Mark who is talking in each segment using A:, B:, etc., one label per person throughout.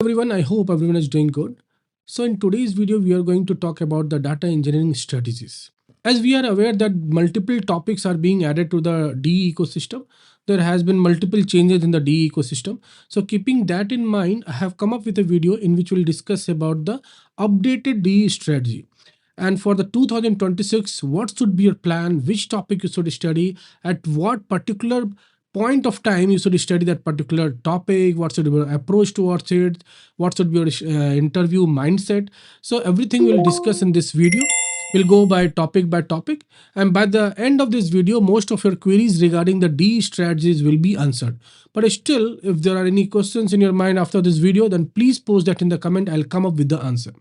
A: Everyone, I hope everyone is doing good. So in today's video, we are going to talk about the data engineering strategies. As we are aware that multiple topics are being added to the DE ecosystem, there has been multiple changes in the DE ecosystem. So keeping that in mind, I have come up with a video in which we'll discuss about the updated DE strategy. And for the 2026, what should be your plan? Which topic you should study? At what particular point of time you should study that particular topic? What should be your approach towards it? What should be your interview mindset? So everything we'll discuss in this video. We'll go by topic, and by the end of this video, most of your queries regarding the D strategies will be answered. But still, if there are any questions in your mind after this video, then please post that in the comment. I'll come up with the answer.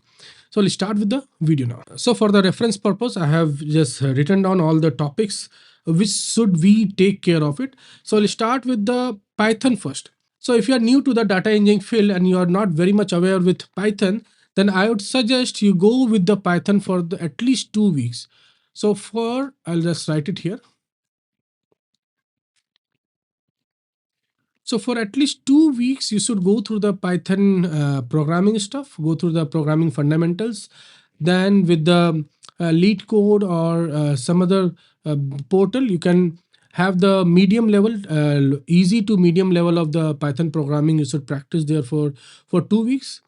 A: So let's start with the video now. So for the reference purpose, I have just written down all the topics which should we take care of it. So let's start with the Python first. So if you are new to the data engineering field and you are not very much aware with Python, then I would suggest you go with the Python for at least 2 weeks. So I'll just write it here. So for at least 2 weeks, you should go through the Python programming stuff, go through the programming fundamentals. Then with the lead code or some other portal, you can have the medium level, easy to medium level of the Python programming. You should practice there for 2 weeks.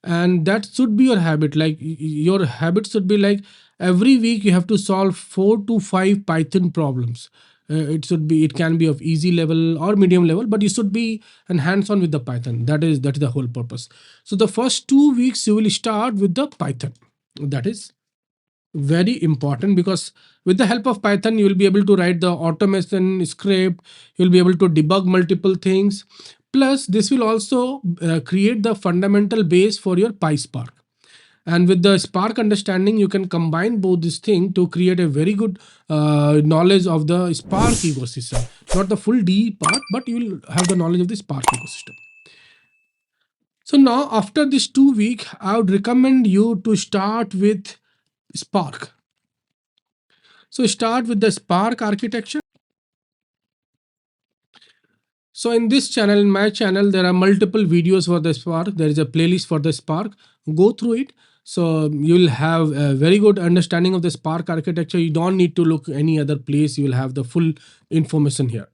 A: And that should be your habit. Like your habit should be like every week you have to solve 4 to 5 Python problems. It can be of easy level or medium level, but you should be hands on with the Python. That is the whole purpose. So the first 2 weeks you will start with the Python. That is very important, because with the help of Python you will be able to write the automation script. You'll be able to debug multiple things. Plus this will also create the fundamental base for your PySpark. And with the Spark understanding, you can combine both this thing to create a very good knowledge of the Spark ecosystem. Not the full D part, but you will have the knowledge of the Spark ecosystem. So now after this 2 week, I would recommend you to start with Spark. So start with the Spark architecture. So in this channel, in my channel, there are multiple videos for the Spark. There is a playlist for the Spark. Go through it. So you'll have a very good understanding of the Spark architecture. You don't need to look any other place. You will have the full information here.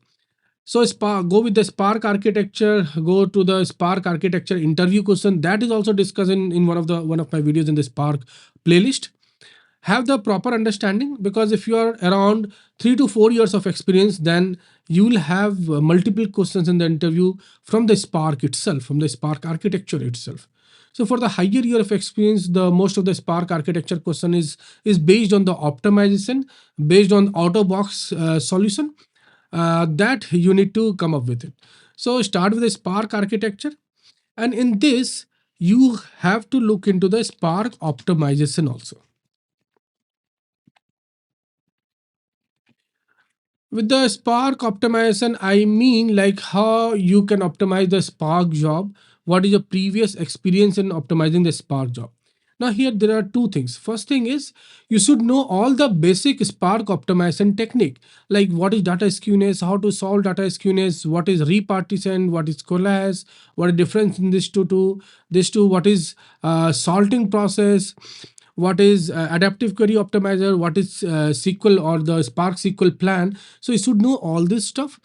A: So Spark, go with the Spark architecture. Go to the Spark architecture interview question. That is also discussed in one of my videos in the Spark playlist. Have the proper understanding, because if you are around 3 to 4 years of experience, then you will have multiple questions in the interview from the Spark itself, from the Spark architecture itself. So for the higher year of experience, the most of the Spark architecture question is based on the optimization, based on out of box solution that you need to come up with it. So start with the Spark architecture, and in this you have to look into the Spark optimization also. With the Spark optimization, I mean like how you can optimize the Spark job. What is your previous experience in optimizing the Spark job? Now here there are two things. First thing is you should know all the basic Spark optimization technique, like what is data skewness, how to solve data skewness, what is repartition, what is collage, what is difference in this two, what is sorting process, what is adaptive query optimizer, what is SQL or the Spark SQL plan. So you should know all this stuff.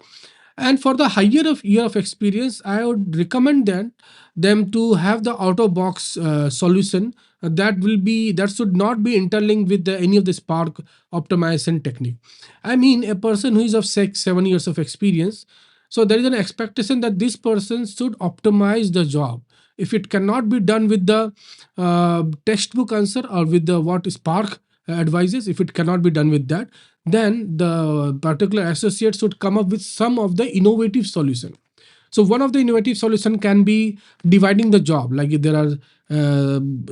A: And for the higher of year of experience, I would recommend them to have the out of box solution that should not be interlinked with any of the Spark optimization technique. I mean, a person who is of 6 7 years of experience, so there is an expectation that this person should optimize the job. If it cannot be done with the textbook answer or with the what Spark advises, if it cannot be done with that, then the particular associate should come up with some of the innovative solution. So one of the innovative solution can be dividing the job. Like if there are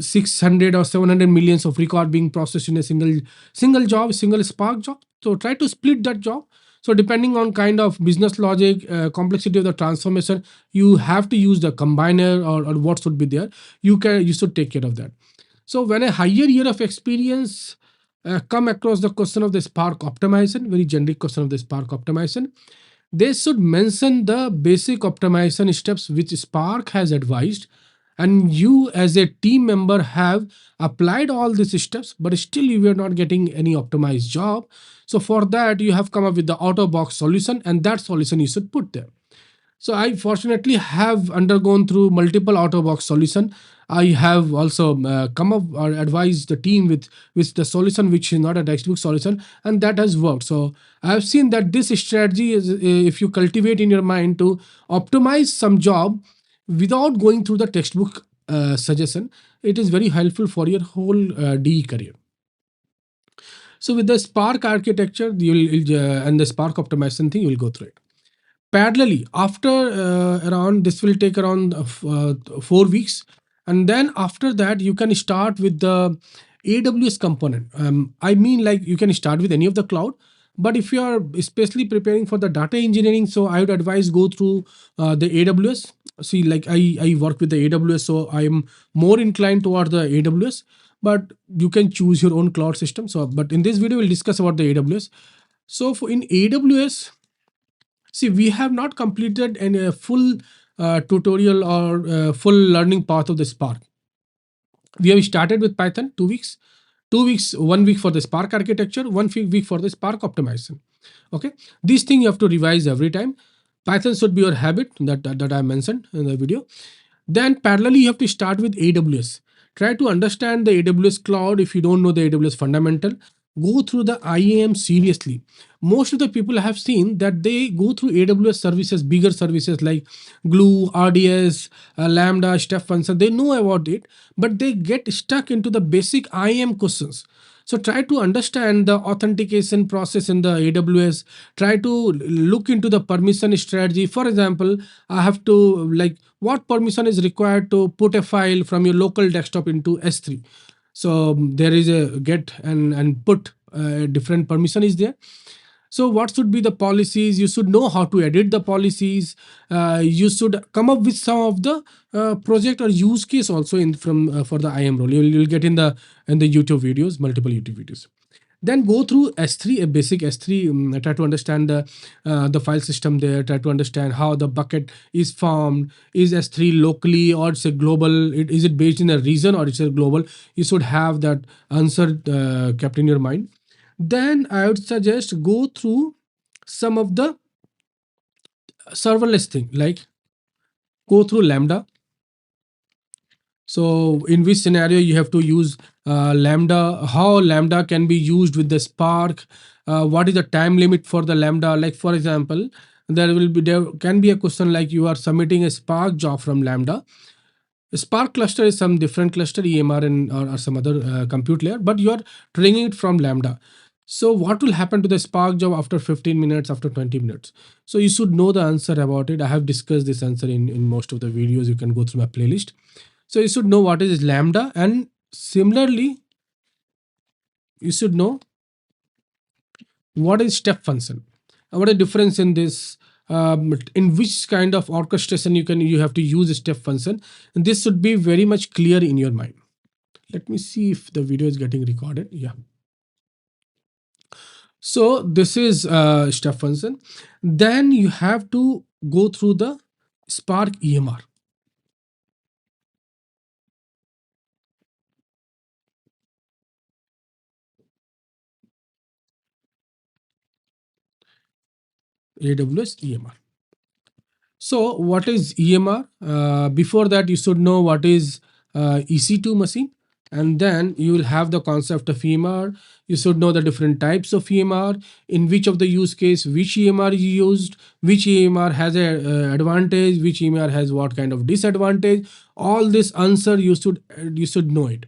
A: 600 or 700 millions of record being processed in a single job, single Spark job. So try to split that job. So depending on kind of business logic, complexity of the transformation, you have to use the combiner or what should be there. You should take care of that. So when a higher year of experience come across the question of the Spark optimization, very generic question of the Spark optimization, they should mention the basic optimization steps which Spark has advised, and you as a team member have applied all these steps, but still you were not getting any optimized job. So for that, you have come up with the out of box solution, and that solution you should put there. So I fortunately have undergone through multiple out of box solution. I have also come up or advised the team with the solution which is not a textbook solution, and that has worked. So I have seen that this strategy is, if you cultivate in your mind to optimize some job without going through the textbook suggestion, it is very helpful for your whole DE career. So with the Spark architecture, and the Spark optimization thing, you will go through it parallelly. After around this will take around 4 weeks, and then after that you can start with the AWS component. I mean, like, you can start with any of the cloud, but if you are especially preparing for the data engineering, so I would advise go through the AWS. See, like, I work with the AWS, so I am more inclined toward the AWS, but you can choose your own cloud system. So but in this video we'll discuss about the AWS. So for in AWS, see, we have not completed a full tutorial or full learning path of the Spark. We have started with Python 2 weeks, 2 weeks, 1 week for the Spark architecture, one week for the Spark optimization. Okay, this thing you have to revise every time. Python should be your habit that I mentioned in the video. Then parallelly, you have to start with AWS. Try to understand the AWS cloud. If you don't know the AWS fundamental, go through the IAM seriously. Most of the people have seen that they go through AWS services, bigger services like Glue, RDS, Lambda, Step Function. They know about it, but they get stuck into the basic IAM questions. So try to understand the authentication process in the AWS. Try to look into the permission strategy. For example, I have to, like, what permission is required to put a file from your local desktop into S3. So there is a get and put different permission is there. So what should be the policies? You should know how to edit the policies. You should come up with some of the project or use case also in from for the IAM role. You'll get in the YouTube videos, multiple YouTube videos. Then go through S3, a basic S3. Try to understand the file system there. Try to understand how the bucket is formed. Is S3 locally or it's a global? Is it based in a region or it's a global? You should have that answer kept in your mind. Then I would suggest go through some of the serverless thing, like go through Lambda. So in which scenario you have to use Lambda, how Lambda can be used with the Spark, what is the time limit for the Lambda? Like, for example, there can be a question like you are submitting a Spark job from Lambda. Spark cluster is some different cluster, EMR and or some other compute layer, but you are training it from Lambda. So what will happen to the Spark job after 15 minutes, after 20 minutes? So you should know the answer about it. I have discussed this answer in most of the videos. You can go through my playlist. So you should know what is Lambda, and similarly, you should know what is step function. What is the difference in this? In which kind of orchestration you have to use a step function, and this should be very much clear in your mind. Let me see if the video is getting recorded. Yeah. So this is step function. Then you have to go through the Spark EMR. AWS EMR. So what is EMR? Before that, you should know what is EC2 machine, and then you will have the concept of EMR. You should know the different types of EMR, in which of the use case, which EMR you used, which EMR has a advantage, which EMR has what kind of disadvantage. All this answer you should know it.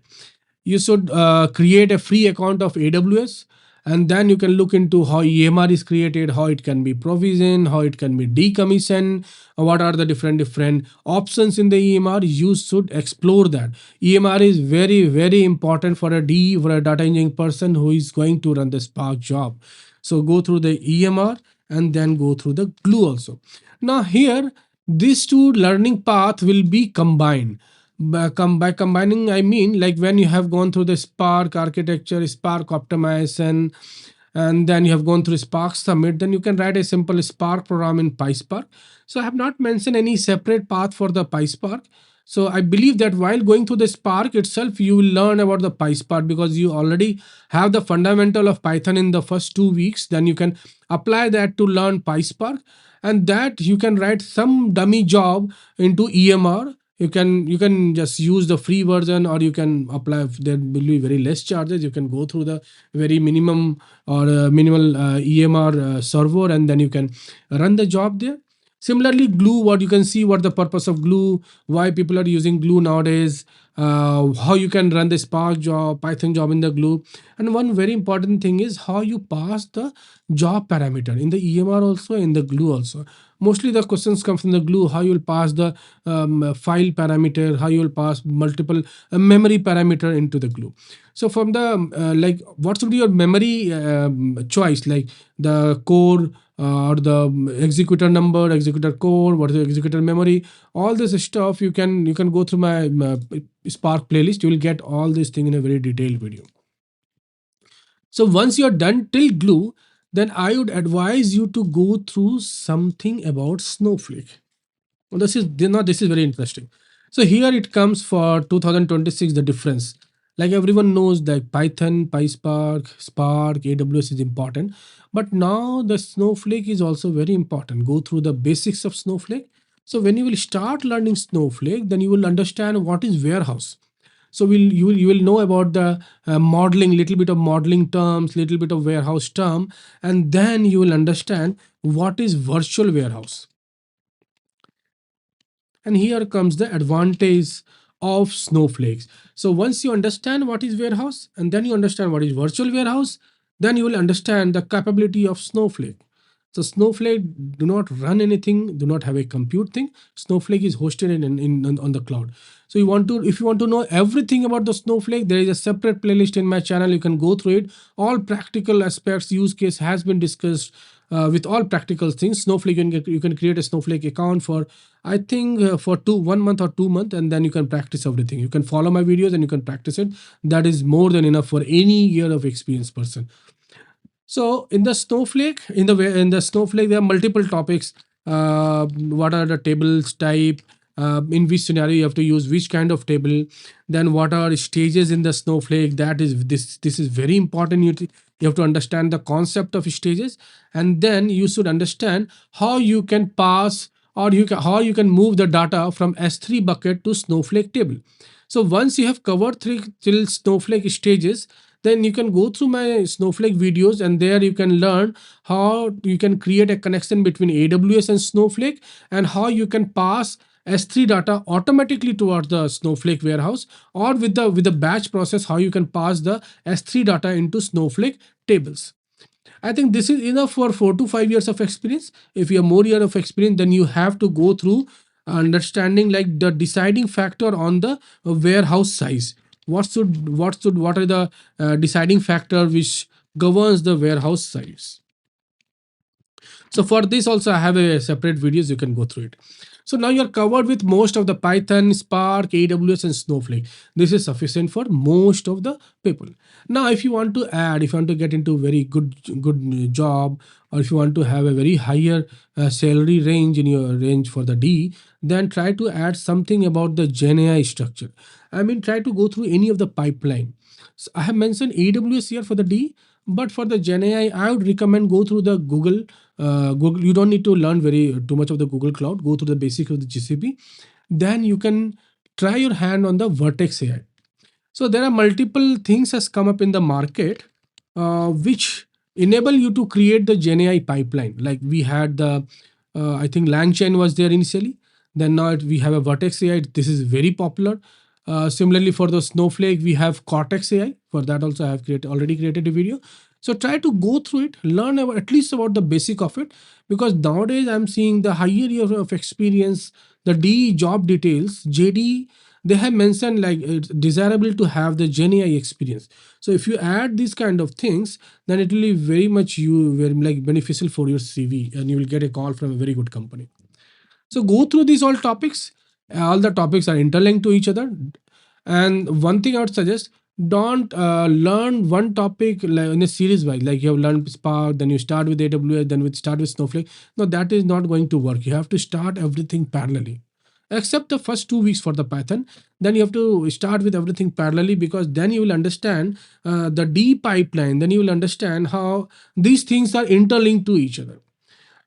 A: You should create a free account of AWS, and then you can look into how EMR is created, how it can be provisioned, how it can be decommissioned, what are the different options in the EMR. You should explore that. EMR is very important for a DE, for a data engineering person who is going to run the Spark job. So go through the EMR and then go through the Glue also. Now here, these two learning path will be combined. By combining, I mean, like, when you have gone through the Spark architecture, Spark optimization, and then you have gone through Spark Summit, then you can write a simple Spark program in PySpark. So I have not mentioned any separate path for the PySpark. So I believe that while going through the Spark itself, you will learn about the PySpark because you already have the fundamental of Python in the first 2 weeks. Then you can apply that to learn PySpark, and that you can write some dummy job into EMR. You can just use the free version, or you can apply. There will be very less charges. You can go through the very minimum or minimal EMR server, and then you can run the job there. Similarly, Glue, what you can see, what the purpose of Glue, why people are using Glue nowadays, how you can run the Spark job, Python job in the Glue. And one very important thing is how you pass the job parameter in the EMR also, in the Glue also. Mostly the questions come from the Glue, how you will pass the file parameter, how you will pass multiple memory parameter into the Glue. So from the like, what should be your memory choice, like the core or the executor number, executor core, what is the executor memory, all this stuff. You can go through my Spark playlist. You will get all this thing in a very detailed video. So once you're done till Glue, then I would advise you to go through something about Snowflake. Well, this is very interesting. So here it comes for 2026, the difference. Like everyone knows that Python, PySpark, Spark, AWS is important. But now the Snowflake is also very important. Go through the basics of Snowflake. So when you will start learning Snowflake, then you will understand what is warehouse. So you will know about the modeling, little bit of modeling terms, little bit of warehouse term, and then you will understand what is virtual warehouse. And here comes the advantage of Snowflakes. So once you understand what is warehouse, and then you understand what is virtual warehouse, then you will understand the capability of Snowflake. So Snowflake do not run anything, do not have a compute thing. Snowflake is hosted on the cloud. So if you want to know everything about the Snowflake, there is a separate playlist in my channel. You can go through it. All practical aspects, use case has been discussed with all practical things. Snowflake, you can create a Snowflake account for, I think, for 1 month or 2 months, and then you can practice everything. You can follow my videos and you can practice it. That is more than enough for any year of experienced person. So in the Snowflake, there are multiple topics. What are the tables type? In which scenario you have to use which kind of table? Then what are stages in the Snowflake? That is this is very important. You have to understand the concept of stages, and then you should understand how you can pass, or how you can move the data from S3 bucket to Snowflake table. So once you have covered three till Snowflake stages, then you can go through my Snowflake videos, and there you can learn how you can create a connection between AWS and Snowflake, and how you can pass S3 data automatically towards the Snowflake warehouse, or with the batch process, how you can pass the S3 data into Snowflake tables. I think this is enough for 4 to 5 years of experience. If you have more year of experience, then you have to go through understanding like the deciding factor on the warehouse size. What are the deciding factor which governs the warehouse size? So for this also I have a separate videos, you can go through it. So now you're covered with most of the Python, Spark, AWS and Snowflake. This is sufficient for most of the people. Now if you want to add, if you want to get into very good job, or if you want to have a very higher salary range in your range for the D, then try to add something about the Gen AI structure. I mean, try to go through any of the pipeline. So I have mentioned AWS here for the D, but for the Gen AI, I would recommend go through the Google. Google, you don't need to learn very too much of the Google Cloud. Go through the basics of the GCP. Then you can try your hand on the Vertex AI. So there are multiple things has come up in the market, which enable you to create the Gen AI pipeline. Like we had the, I think LangChain was there initially. Then now we have a Vertex AI. This is very popular. Similarly, for the Snowflake, we have Cortex AI. For that also, I have already created a video. So try to go through it, learn about, at least about the basic of it, because nowadays I'm seeing the higher year of experience, the D job details, JD, they have mentioned like it's desirable to have the Gen AI experience. So if you add these kind of things, then it will be very much very like beneficial for your CV, and you will get a call from a very good company. So go through these all topics. All the topics are interlinked to each other. And one thing I would suggest, don't learn one topic in a series wise. Like you have learned Spark, then you start with AWS, then start with Snowflake. No, that is not going to work. You have to start everything parallelly. except the first 2 weeks for the Python. Then you have to start with everything parallelly, because then you will understand the D pipeline. Then you will understand how these things are interlinked to each other.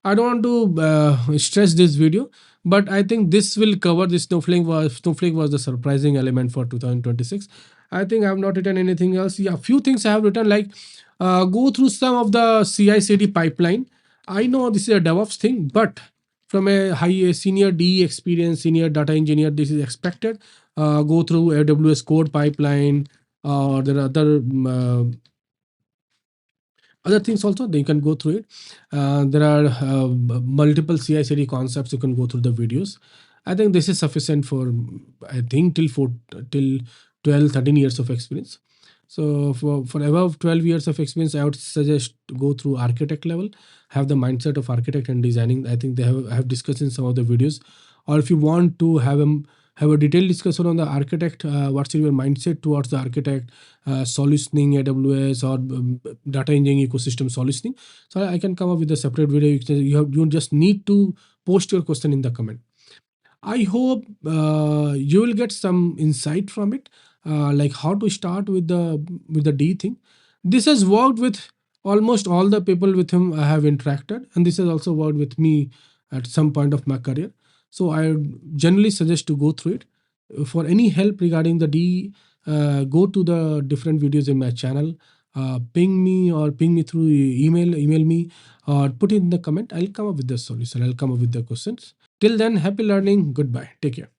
A: I don't want to stress this video, but I think this will cover this. Snowflake was the surprising element for 2026. I think I have not written anything else. Yeah, few things I have written, like go through some of the CI/CD pipeline. I know this is a DevOps thing, but from a senior DE experience, senior data engineer, this is expected. Go through AWS code pipeline. There are other things also, they can go through it. There are multiple CI/CD concepts, you can go through the videos. I think this is sufficient for, I think, till 12 13 years of experience. So for above 12 years of experience, I would suggest go through architect level, have the mindset of architect and designing. I think they have discussed in some of the videos. Or if you want to have a detailed discussion on the architect, what's your mindset towards the architect, solutioning AWS or data engineering ecosystem solutioning. So I can come up with a separate video. You just need to post your question in the comment. I hope you will get some insight from it, like how to start with the D thing. This has worked with almost all the people with whom I have interacted, and this has also worked with me at some point of my career. So I generally suggest to go through it. For any help regarding the D, go to the different videos in my channel. Ping me through email me, or put it in the comment. I'll come up with the solution. I'll come up with the questions. Till then, happy learning. Goodbye. Take care.